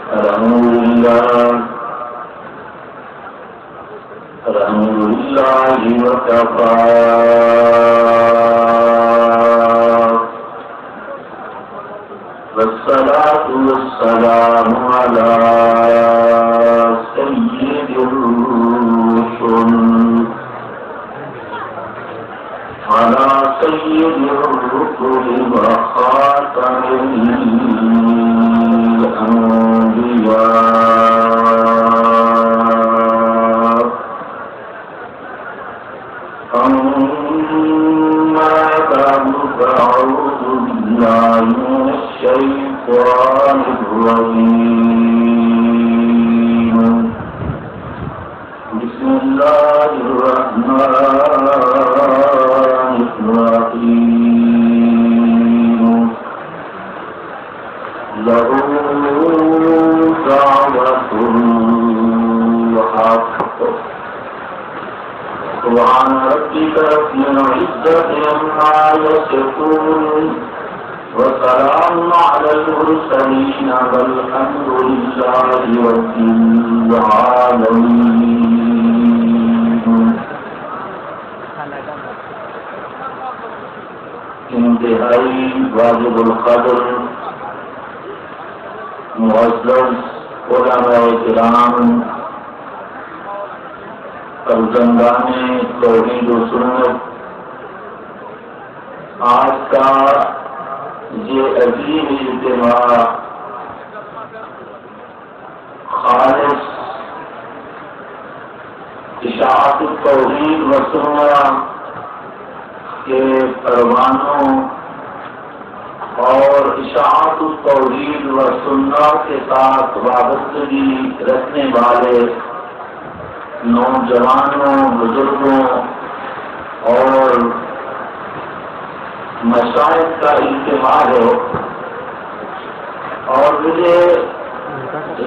الحمد لله وكفى والصلاة والسلام على سيد الرسل وخاتم الأنبياء. أما بعد فأعوذ بالله من الشيطان الرجيم. بسم الله الرحمن الرحيم. له دعوة الحق. سبحان ربك رب العزة عما يصفون وسلام على المرسلين والحمد لله رب العالمين. انتہائی واجب القدر معزز علماء کرام، فرزندان توحید و سنت، آج کا یہ عظیم اجتماع خالص اشاعت التوحید و سنت کے پروانوں اور اشاعت التوحید و سنت کے ساتھ وابستگی رکھنے والے نوجوانوں، بزرگوں اور مشائخ کا اجتماع ہے، اور مجھے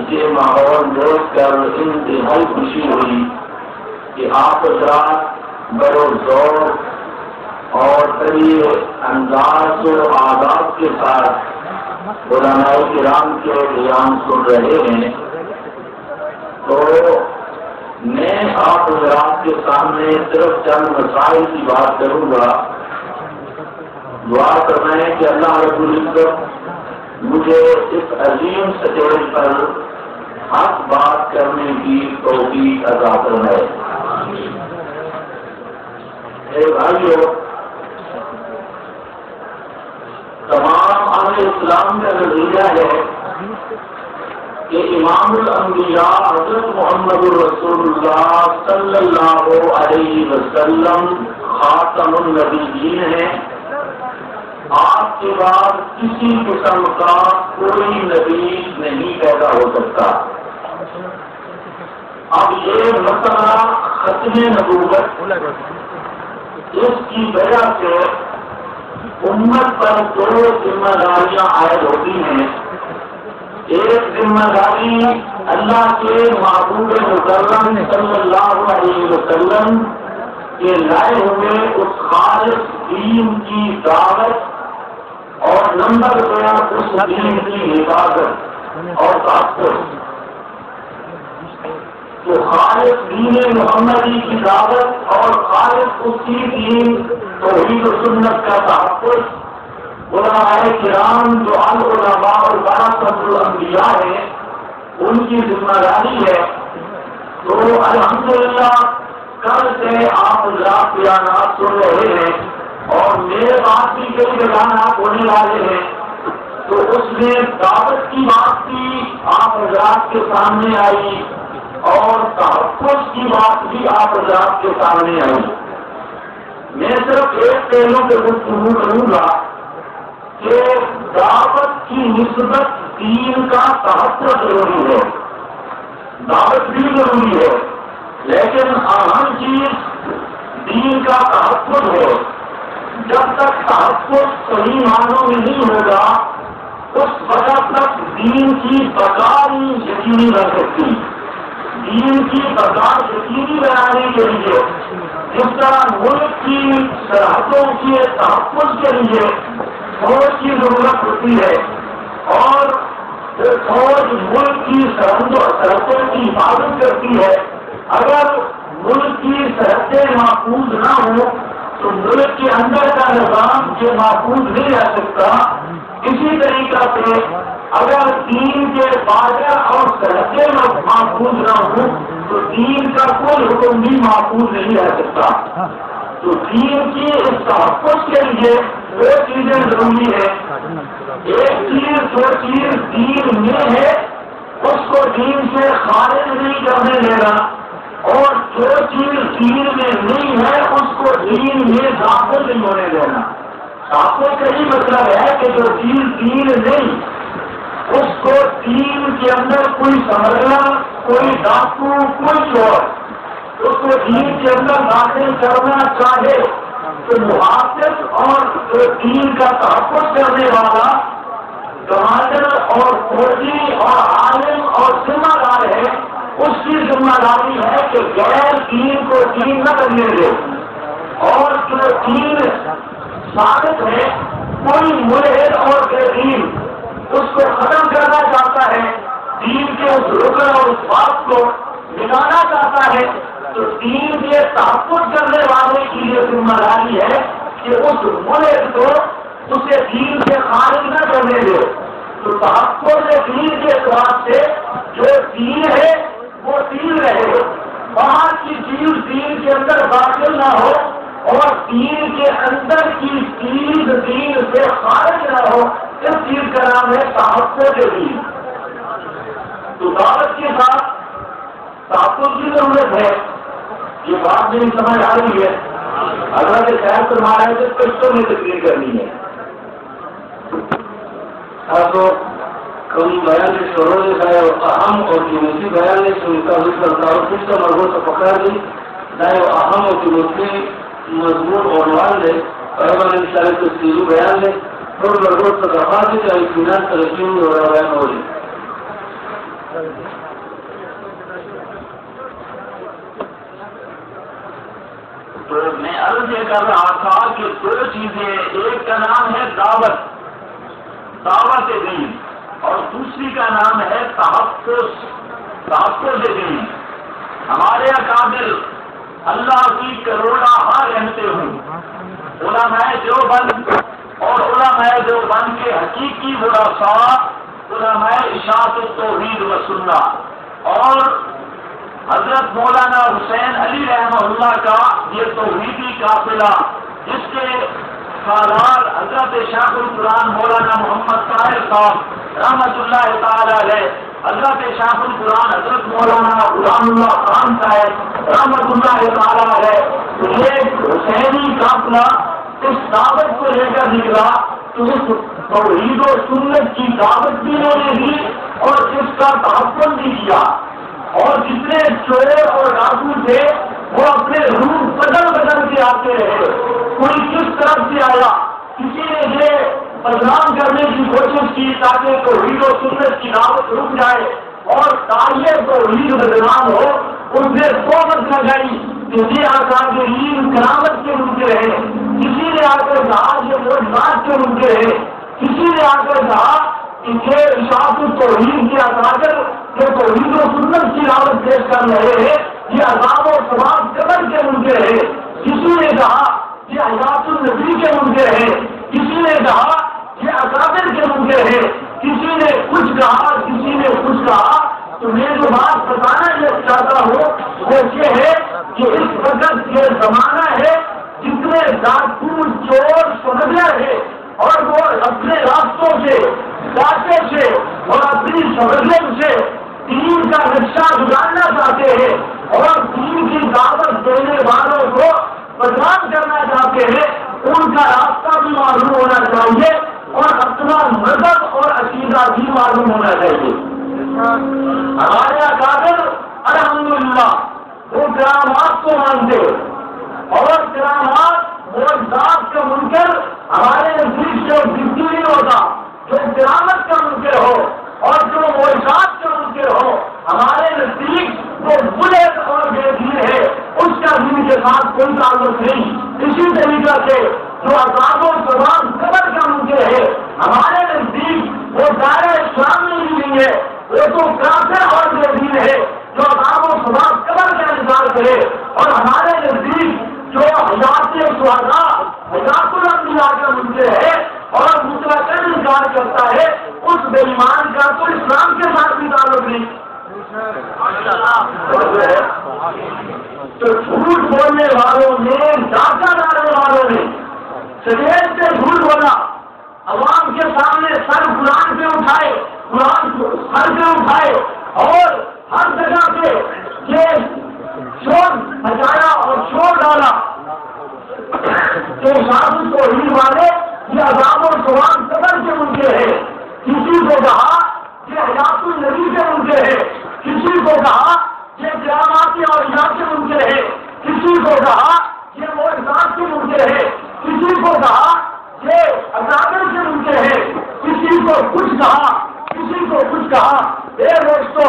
یہ ماحول دیکھ کر انتہائی خوشی ہوئی کہ آپ حضرات بڑے ذوق اور طریق انداز و آداب کے ساتھ علماء کرام کے بیان سن رہے ہیں. تو میں آپ حضرات کے سامنے صرف چند مسائل کی بات کروں گا. دعا کرنا ہے کہ اللہ رب العزت مجھے اس عظیم سٹیج پر حق بات کرنے کی توفیق عطا فرمائے. اے بھائیو، تمام اہل اسلام کا نظریہ ہے کہ امام الانبیاء حضرت محمد الرسول اللہ صلی اللہ علیہ وسلم خاتم النبیین ہیں. آپ کے بعد کسی قسم کا کوئی نبی نہیں پیدا ہو سکتا. اب یہ مسئلہ ختم نبوت، اس کی وجہ سے امت پر دو ذمہ داریاں عائد ہوتی ہیں. ایک ذمہ داری اللہ کے محبوب مکرم صلی اللہ علیہ وسلم کے لائے ہوئے اس خالص دین کی دعوت اور نمبر دو اس دین کی حفاظت اور تحفظ. تو خالص دین محمدی کی دعوت اور خالص اسی دین توحید و سنت کا تحفظ علماء کرام جو العلماء ورثۃ الانبیاء ہیں ان کی ذمہ داری ہے. تو الحمدللہ کل سے آپ حضرات بیانات سن رہے ہیں اور میرے بات بھی کئی بیانات ہونے والے ہیں. تو اس میں دعوت کی بات بھی آپ حضرات کے سامنے آئی اور تحفظ کی بات بھی آپ حضرات کے سامنے آئی. میں صرف ایک پہلو پہ گفتگو کروں گا کہ دعوت کی نسبت دین کا تحفظ ضروری ہے. دعوت بھی ضروری ہے، لیکن اہم چیز دین کا تحفظ ہے. جب تک تحفظ صحیح معنوں میں نہیں ہوگا اس وقت تک دین کی بقا یقینی رہ سکتی. دین کی بقا یقینی بنانے کے لیے جس طرح ملک کی سرحدوں کے تحفظ کے لیے فوج کی ضرورت ہوتی ہے اور فوج ملک کی سرحدوں کی حفاظت کرتی ہے، اگر ملک کی سرحدیں محفوظ نہ ہوں تو ملک کے اندر کا نظام یہ محفوظ نہیں رہ سکتا۔ اسی طریقہ سے اگر دین کے بارڈر اور سرحدیں محفوظ نہ ہوں تو دین کا کوئی حکم بھی محفوظ نہیں رہ سکتا۔ تو دین کی اس تحفظ کے لیے دو چیزیں ضروری ہے۔ ایک چیز جو چیز دین میں ہے اس کو دین سے خارج نہیں کرنے دینا، اور جو چیز دین میں نہیں ہے اس کو دین میں داخل نہیں ہونے دینا۔ داخل کا ہی مطلب ہے کہ جو چیز دین نہیں اس کو دین کے اندر کوئی سمجھنا، کوئی ڈاکو، کوئی چور اس کو دین کے اندر داخل کرنا چاہے تو محافظ اور جو دین کا تحفظ کرنے والا کمانڈر اور فوجی اور عالم اور ذمہ دار ہے، اس کی ذمہ داری ہے کہ غیر دین کو دین نہ کرنے دے، اور جو دین ثابت ہے کوئی ملحد اور غیر دین اس کو ختم کرنا چاہتا ہے، دین کے اس رکن اور اس بات کو مٹانا چاہتا ہے، تو دین کے تحفظ کرنے والے کی یہ ذمہ داری ہے کہ اس ملک کو اسے دین سے خارج نہ کرنے دے۔ تو تحفظ دین کے اعتبار سے جو دین ہے وہ دین رہے، باہر کی چیز دین کے اندر داخل نہ ہو اور دین کے اندر کی چیز دین سے خارج نہ ہو، اس چیز کا نام ہے تحفظ دین۔ تو دعوت کے ساتھ تحفظ کی ضرورت ہے، یہ بات نہیں سمجھ آ رہی ہے؟ اگر یہ شہر پر مارا ہے تو کشتوں میں تقریر کرنی ہے۔ تو کم بیان سے شروع ہے اہم اور قیمتی بیان ہے ان کا ذکر کرتا کچھ کا مربوط سے پکڑا دی نہ اہم اور قیمتی مضمون عنوان ہے، اور ان شاء اللہ تفصیلی بیان ہے اور مربوط سے دفاع ہے کہ اطمینان ترقی اور بیان ہو جائے۔ تو میں عرض یہ کر رہا تھا کہ دو چیزیں، ایک کا نام ہے دعوت دین اور دوسری کا نام ہے تحفظ دین۔ ہمارے اکابر اللہ کی کروڑا رحمتیں ہوں، علماء دیوبند اور علماء دیوبند کے حقیقی ورثاء علماء اشاعت التوحید و سنہ اور حضرت مولانا حسین علی رحمہ اللہ کا یہ توحیدی قافلہ جس کے سالار حضرت شیخ القرآن مولانا محمد طاہر صاحب رحمۃ اللہ تعالی علیہ، حضرت شیخ القرآن حضرت مولانا غلام اللہ خان صاحب رحمۃ اللہ تعالی علیہ، یہ حسینی قافلہ اس دعوت کو لے کر نکلا تو اس توحید و سنت کی دعوت بھی انہوں نے دی اور اس کا تحفظ بھی کیا، اور جتنے چور اور ڈاکو تھے وہ اپنے روح بدل کے آتے رہے، کوئی کس طرف سے آیا، کسی نے یہ بدنام کرنے کی کوشش کی تاکہ توحید و سنت کی دعوت رک جائے اور تاریخ توحید بدنام ہو، اس نے صحبت لگائی کہ یہ اکابرین کرامت کے منکر ہیں، کسی نے آ کر کہا یہ معجزات کے منکر ہیں، کسی نے آ کر کہا کہ یہ اشاعت التوحید کے اکابر جو توحید و سنت کی دعوت پیش کر رہے ہیں یہ عذاب و ثواب قبر کے منکر ہے، کسی نے کہا یہ حیات النبی کے منکر ہے، کسی نے کہا یہ اکابر کے منکر ہے، کسی نے کچھ کہا کسی نے کچھ کہا۔ تو میں جو بات بتانا چاہتا ہوں وہ یہ ہے کہ اس وقت یہ زمانہ ہے جتنے ڈاکو چور سمجھر ہے اور وہ اپنے راستوں سے ڈاکے سے اور اپنی سمجھن سے دین کا نقشہ گزارنا چاہتے ہیں اور دین کی دعوت دینے والوں کو بدنام کرنا چاہتے ہیں، ان کا راستہ بھی معلوم ہونا چاہیے اور اپنا مذہب اور عقیدہ بھی معلوم ہونا چاہیے۔ ہمارے اکابر الحمدللہ وہ کرامات کو مانتے اور کرامات معجزات کا منکر ہمارے نزدیک سے ضدی نہیں ہوتا، جو کرامت کا منکر ہو اور جو معجزات کا منکر ہو ہمارے نزدیک وہ بلند اور بے دین ہے، اس کا دین کے ساتھ کوئی تعلق نہیں۔ اسی طریقے سے جو عذاب و ثواب قبر کا منکر ہے ہمارے نزدیک وہ دائرہ اسلام میں بھی نہیں ہے، انکار کرتا ہے اس بے ایمان کا تو اسلام کے ساتھ بھی تعلق نہیں. تو جھوٹ بولنے والوں نے، ڈاکہ ڈالنے والوں نے سریت سے جھوٹ بولا، عوام کے سامنے سر قرآن پہ اٹھائے، قرآن سر پہ اٹھائے اور ہر جگہ پہ یہ شور بجایا اور شور ڈالا کہ شاہد توحید والے یہ عذاب و ثواب قبر کے منکر ہے. کسی کو کہا یہ حیات النبی کے منکر ہے، کسی کو کہا یہ قیامات اور حیات کے منکر ہے، کسی کو کہا یہ معجزات کے منکر ہے، کسی کو کہا یہ اکابر کے منکر ہے، کسی کو کچھ کہا، کسی کو کچھ کہا. اے دوستو،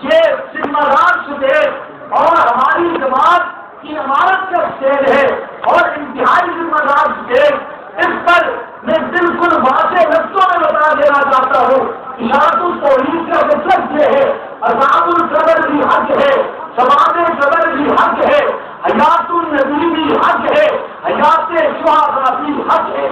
یہ ذمہ دار سٹیج اور ہماری جماعت کی عمارت کا سٹیج ہے اور انتہائی ذمہ دار سٹیج. اس پر میں بالکل واضح لفظوں میں بتا دینا چاہتا ہوں، اشاعت التوحید کا مطلب یہ ہے عذاب القبر بھی حق ہے، ثواب قبر بھی حق ہے، حیات النبی بھی حق ہے، حیات شہداء بھی حق ہے.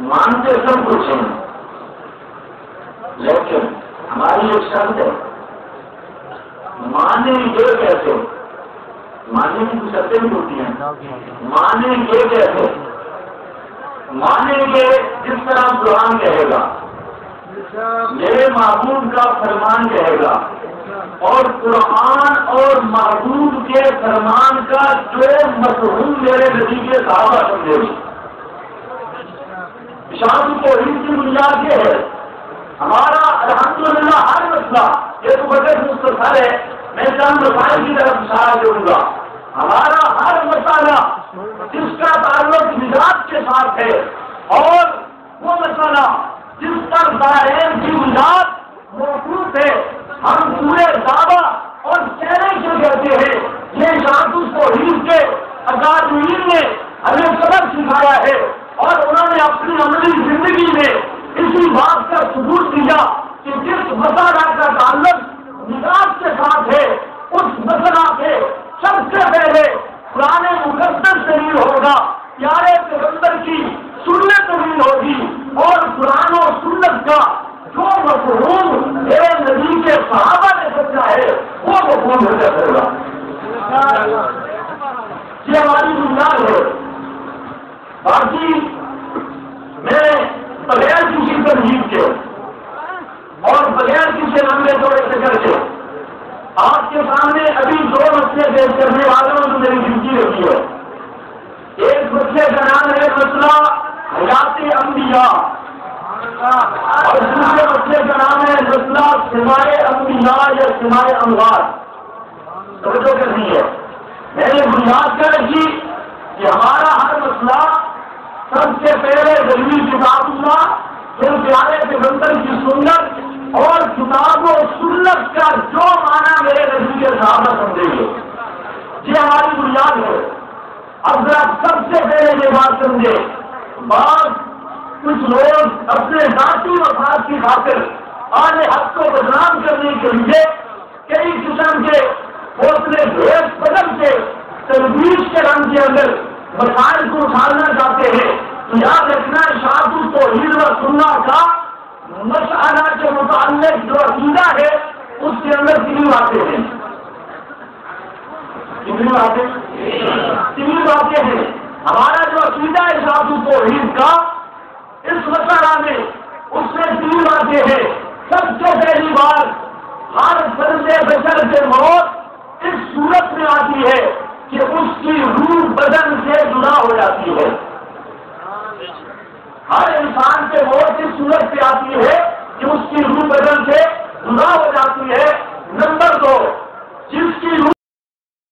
مانتے سب کچھ ہیں لیکن ہماری ایک شرط ہے، مانیں گے کیسے؟ ماننے کی کچھ شرطیں بھی ہوتی ہیں. مانیں گے کیسے؟ مانیں گے جس طرح قرآن کہے گا، میرے محبوب کا فرمان کہے گا، اور قرآن اور محبوب کے فرمان کا جو مفہوم میرے نبی کے صحابہ سمجھے گی. اشاعت توحید کی بنیاد یہ ہے. ہمارا الحمدللہ ہر مسئلہ، یہ تو بڑے مختصر ہے، میں چند مسائل کی طرف اشارہ کروں گا. ہمارا ہر مسئلہ جس کا تعلق مزاج کے ساتھ ہے اور وہ مسئلہ جس پر دارین کی بنیاد موجود ہے، ہم پورے دعویٰ اور چہرے سے کہتے ہیں یہ اشاعت توحید کے اکادمین نے ہمیں سبق سکھایا ہے اور انہوں نے اپنی عملی زندگی میں اسی بات کا ثبوت دیا کہ جس مسئلہ کا تعلق مزاج کے ساتھ ہے اس مسئلہ کے سب سے پہلے قرآن مقدس دلیل ہوگا، پیارے پیغمبر کی سنت دلیل ہوگی، اور قرآن و سنت کا جو مفہوم میرے نبی کے صحابہ نے سمجھا ہے وہ مفہوم ہوگا. یہ ہماری بنیاد ہے. باقی میں بغیر کسی تنظیم کے اور بغیر کسی لمبے چوڑے فکر کے آپ کے سامنے ابھی دو مسئلے پیش کرنے والوں نے میری ڈیوٹی ہوتی ہے. ایک مسئلے کا نام ہے مسئلہ حیات انبیاء اور دوسرے مسئلے کا نام ہے مسئلہ سمائے انبیاء یا سمائے اموات. توجہ کرنی ہے. میں نے بنیاد کر رکھی کہ ہمارا ہر مسئلہ سب سے پہلے دلیل کتاب اللہ، پھر پیارے پیغمبر کی سنت اور کتاب و سنت کا جو معنی میرے نبی کے صحابہ سمجھیں گے، یہ ہماری بنیاد ہے. اب ذرا سب سے پہلے یہ بات سمجھے، بعض کچھ لوگ اپنے ذاتی مفاد کی خاطر اہل حق کو بدنام کرنے کے لیے کئی قسم کے حوصلے بھیس بدل کے تلبیس کے رنگ کے اندر مسائل کو اٹھالنا چاہتے ہیں. تو یاد رکھنا اشاعت توحید و سنت کا مسئلہ کے متعلق جو عقیدہ ہے اس کے اندر تین باتیں ہیں. کتنی باتیں؟ تین باتیں ہیں. ہمارا جو عقیدہ ہے اشاعت توحید کا اس مسئلہ میں اس میں تین باتیں ہیں. سب سے پہلی بات، ہر فرد بشر سے موت اس صورت میں آتی ہے کہ اس کی روح بدن سے جدا ہو جاتی ہے. ہر انسان کے موت اس صورت پہ آتی ہے کہ اس کی روح بدن سے جدا ہو جاتی ہے. نمبر دو، جس کی روح